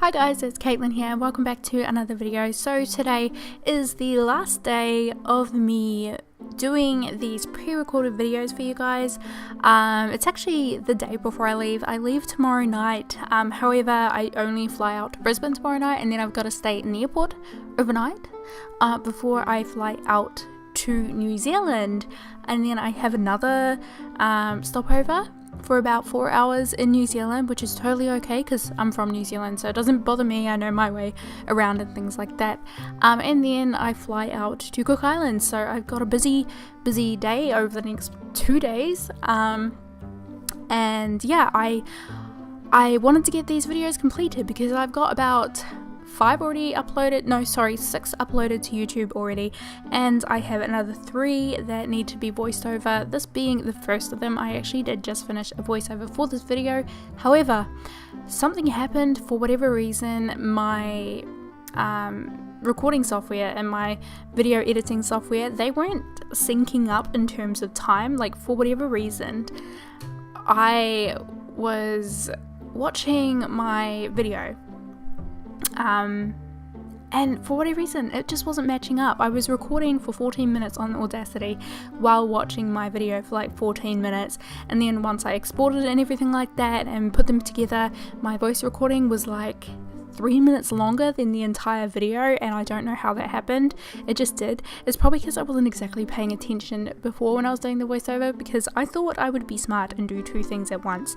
Hi guys, it's Caitlin here and welcome back to another video. So today is the last day of me doing these pre-recorded videos for you guys. It's actually the day before I leave. I leave tomorrow night. However, I only fly out to Brisbane tomorrow night and then I've got to stay in the airport overnight before I fly out to New Zealand, and then I have another stopover for about 4 hours in New Zealand, which is totally okay because I'm from New Zealand, so it doesn't bother me. I know my way around and things like that. And then I fly out to Cook Islands, so I've got a busy day over the next 2 days. And yeah, I wanted to get these videos completed because I've got about 6 uploaded to YouTube already, and I have another 3 that need to be voiced over, this being the first of them. I actually did just finish a voiceover for this video. However, something happened. For whatever reason, my recording software and my video editing software, they weren't syncing up in terms of time. Like, for whatever reason, I was watching my video and for whatever reason it just wasn't matching up. I was recording for 14 minutes on Audacity while watching my video for like 14 minutes, and then once I exported it and everything like that and put them together, my voice recording was like 3 minutes longer than the entire video, and I don't know how that happened. It just did. It's probably because I wasn't exactly paying attention before when I was doing the voiceover, because I thought I would be smart and do 2 things at once.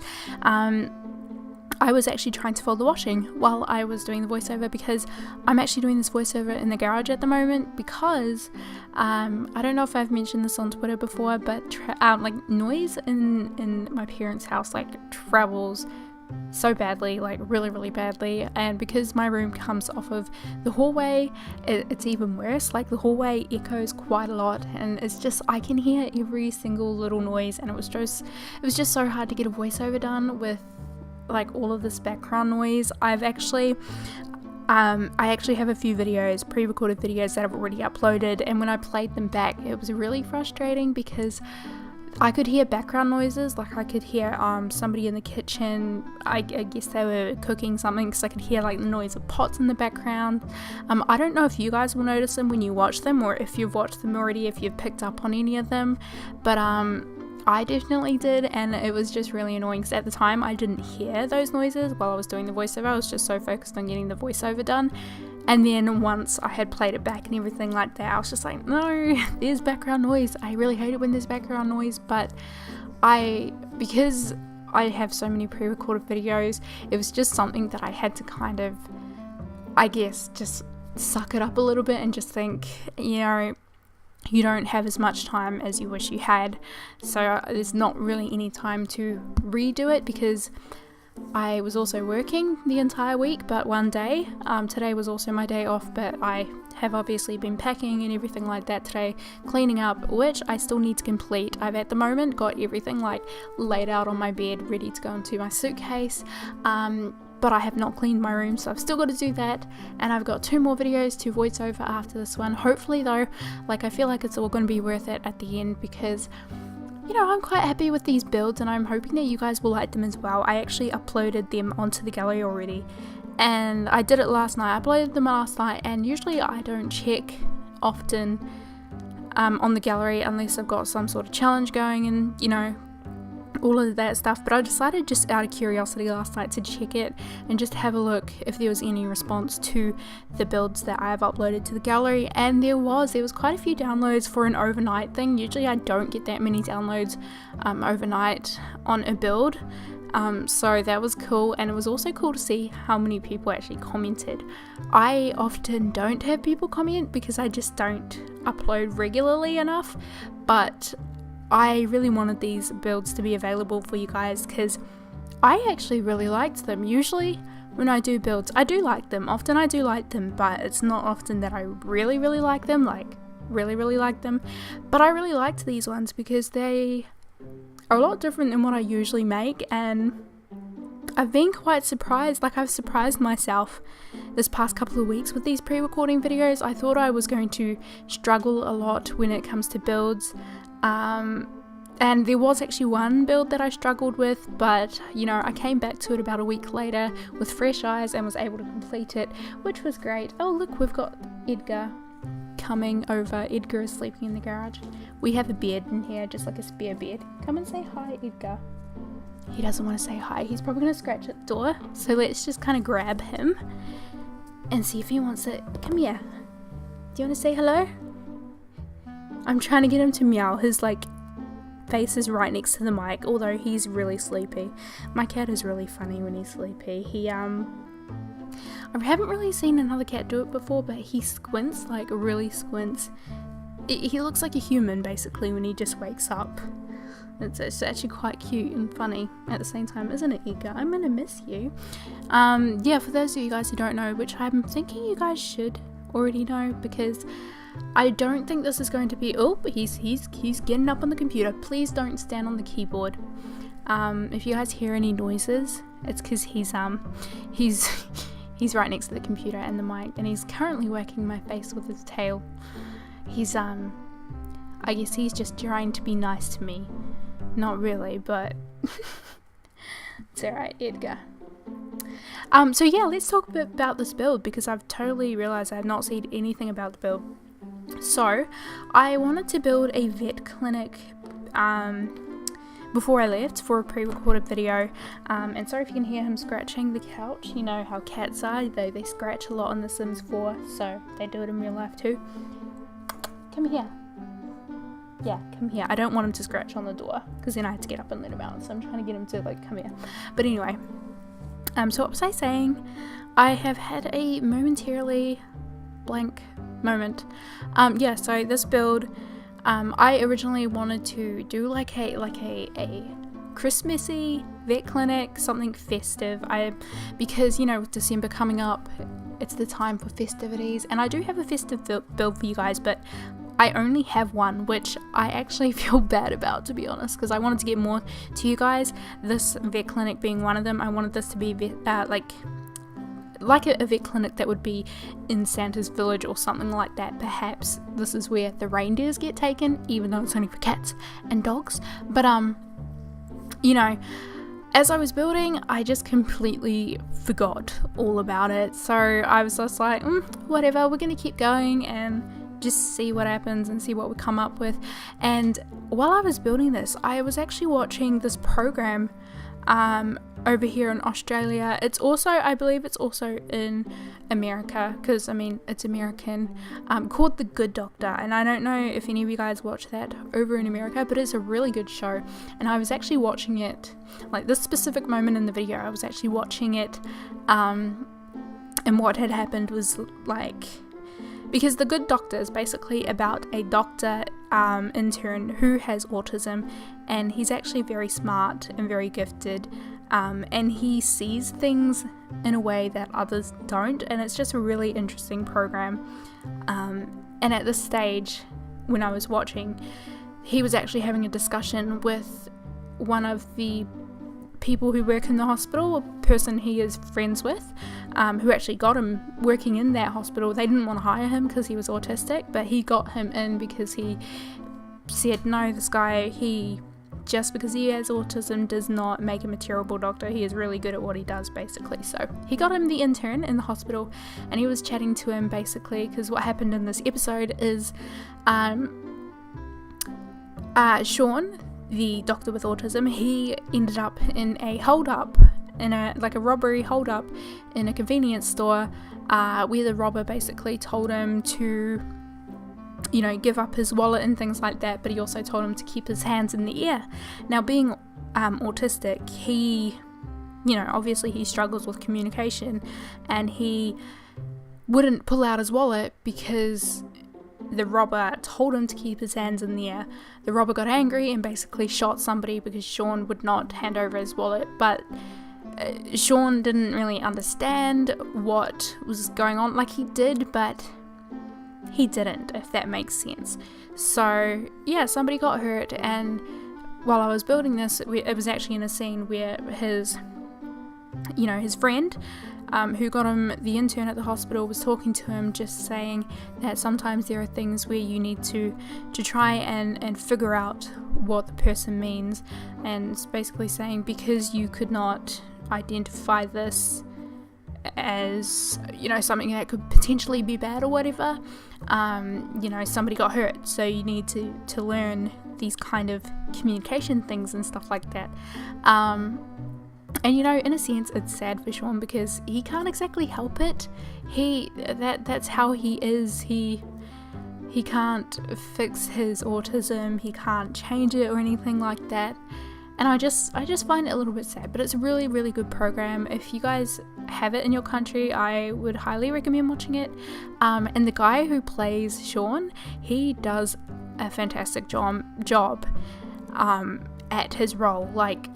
I was actually trying to fold the washing while I was doing the voiceover, because I'm actually doing this voiceover in the garage at the moment because I don't know if I've mentioned this on Twitter before, but like noise in my parents' house like travels so badly, like really badly, and because my room comes off of the hallway, it's even worse. Like, the hallway echoes quite a lot, and it's just, I can hear every single little noise, and it was just so hard to get a voiceover done with like all of this background noise. I actually have a few videos, pre-recorded videos that I've already uploaded, and when I played them back, it was really frustrating because I could hear background noises. Like, I could hear somebody in the kitchen. I guess they were cooking something, because I could hear like the noise of pots in the background. I don't know if you guys will notice them when you watch them, or if you've watched them already, if you've picked up on any of them, but I definitely did, and it was just really annoying because at the time I didn't hear those noises while I was doing the voiceover. I was just so focused on getting the voiceover done, and then once I had played it back and everything like that, I was just like, no, there's background noise. I really hate it when there's background noise, but because I have so many pre-recorded videos, it was just something that I had to kind of, I guess, just suck it up a little bit and just think, you know, you don't have as much time as you wish you had, so there's not really any time to redo it, because I was also working the entire week but one day. Today was also my day off, but I have obviously been packing and everything like that today, cleaning up, which I still need to complete. I've at the moment got everything like laid out on my bed, ready to go into my suitcase, but I have not cleaned my room, so I've still got to do that, and I've got 2 more videos to voice over after this one. Hopefully though, like, I feel like it's all going to be worth it at the end, because, you know, I'm quite happy with these builds and I'm hoping that you guys will like them as well. I actually uploaded them onto the gallery already, and I did it last night. I uploaded them last night, and usually I don't check often on the gallery unless I've got some sort of challenge going and, you know, all of that stuff, but I decided just out of curiosity last night to check it and just have a look if there was any response to the builds that I have uploaded to the gallery, and there was quite a few downloads for an overnight thing. Usually I don't get that many downloads overnight on a build, so that was cool, and it was also cool to see how many people actually commented. I often don't have people comment because I just don't upload regularly enough, but I really wanted these builds to be available for you guys because I actually really liked them. Usually when I do builds, I do like them. Often I do like them, but it's not often that I really like them, like really like them. But I really liked these ones because they are a lot different than what I usually make, and I've been quite surprised. Like, I've surprised myself this past couple of weeks with these pre-recording videos. I thought I was going to struggle a lot when it comes to builds, And there was actually one build that I struggled with, but you know, I came back to it about a week later with fresh eyes and was able to complete it, which was great. Oh look, we've got Edgar coming over. Edgar is sleeping in the garage. We have a bed in here, just like a spare bed. Come and say hi, Edgar. He doesn't want to say hi. He's probably going to scratch at the door. So let's just kind of grab him and see if he wants it. Come here. Do you want to say hello? I'm trying to get him to meow. His like face is right next to the mic, although he's really sleepy. My cat is really funny when he's sleepy. I haven't really seen another cat do it before, but he squints, like really squints. He looks like a human basically when he just wakes up. It's actually quite cute and funny at the same time, isn't it, Edgar? I'm gonna miss you. Yeah, for those of you guys who don't know, which I'm thinking you guys should already know, because I don't think this is going to be. Oh, he's getting up on the computer. Please don't stand on the keyboard. If you guys hear any noises, it's because he's right next to the computer and the mic, and he's currently whacking my face with his tail. He's I guess he's just trying to be nice to me. Not really, but it's alright, Edgar. So yeah, let's talk a bit about this build, because I've totally realised I have not seen anything about the build. So I wanted to build a vet clinic before I left for a pre-recorded video, and sorry if you can hear him scratching the couch. You know how cats are, they scratch a lot on The Sims 4, so they do it in real life too. Come here. Yeah, come here. I don't want him to scratch on the door, because then I have to get up and let him out, so I'm trying to get him to like come here. But anyway, so what was I saying? I have had a momentarily blank moment. Yeah, so this build, I originally wanted to do like a Christmassy vet clinic, something festive. Because you know, with December coming up, it's the time for festivities, and I do have a festive build for you guys, but I only have one, which I actually feel bad about, to be honest, because I wanted to get more to you guys, this vet clinic being one of them. I wanted this to be like a vet clinic that would be in Santa's village or something like that. Perhaps this is where the reindeers get taken, even though it's only for cats and dogs. But you know, as I was building, I just completely forgot all about it. So I was just like, whatever, we're gonna keep going and just see what happens and see what we come up with. And while I was building this, I was actually watching this program over here in Australia. It's also, I believe it's also in America, because I mean it's American, called The Good Doctor, and I don't know if any of you guys watch that over in America, but it's a really good show. And I was actually watching it, like this specific moment in the video, I was actually watching it, and what had happened was like, because The Good Doctor is basically about a doctor intern who has autism, and he's actually very smart and very gifted, and he sees things in a way that others don't, and it's just a really interesting program. And at this stage, when I was watching, he was actually having a discussion with one of the people who work in the hospital, a person he is friends with, who actually got him working in that hospital. They didn't want to hire him because he was autistic, but he got him in because he said, no, this guy, just because he has autism does not make him a terrible doctor. He is really good at what he does, basically. So he got him the intern in the hospital, and he was chatting to him basically, because what happened in this episode is Sean, the doctor with autism, he ended up in a hold-up, in a robbery hold-up in a convenience store, where the robber basically told him to, you know, give up his wallet and things like that, but he also told him to keep his hands in the air. Now, being autistic, he, you know, obviously he struggles with communication, and he wouldn't pull out his wallet because the robber told him to keep his hands in the air. The robber got angry and basically shot somebody because Sean would not hand over his wallet, but Sean didn't really understand what was going on. Like, he did, but he didn't, if that makes sense. So yeah, somebody got hurt, and while I was building this, it was actually in a scene where his friend who got him, the intern at the hospital, was talking to him, just saying that sometimes there are things where you need to try and figure out what the person means, and it's basically saying because you could not identify this as, you know, something that could potentially be bad or whatever, you know, somebody got hurt, so you need to learn these kind of communication things and stuff like that. And you know, in a sense, it's sad for Sean because he can't exactly help it. That's how he is. He can't fix his autism. He can't change it or anything like that. And I just find it a little bit sad, but it's a really, really good program. If you guys have it in your country, I would highly recommend watching it. And the guy who plays Sean, he does a fantastic job at his role. Like,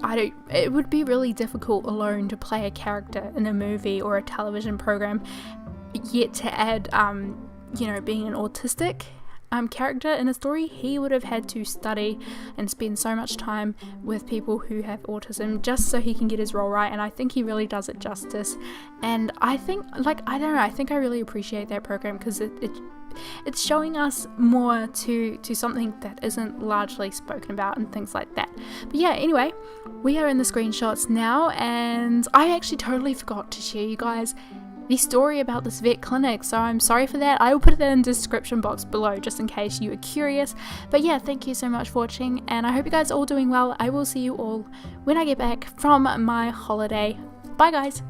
it would be really difficult alone to play a character in a movie or a television program, yet to add, you know, being an autistic character in a story. He would have had to study and spend so much time with people who have autism just so he can get his role right, and I think he really does it justice. And I think, like, I don't know, I think I really appreciate that program because it's showing us more to something that isn't largely spoken about and things like that. But yeah, anyway, we are in the screenshots now, and I actually totally forgot to share you guys the story about this vet clinic, so I'm sorry for that. I will put that in the description box below just in case you are curious. But yeah, thank you so much for watching, and I hope you guys are all doing well. I will see you all when I get back from my holiday. Bye guys!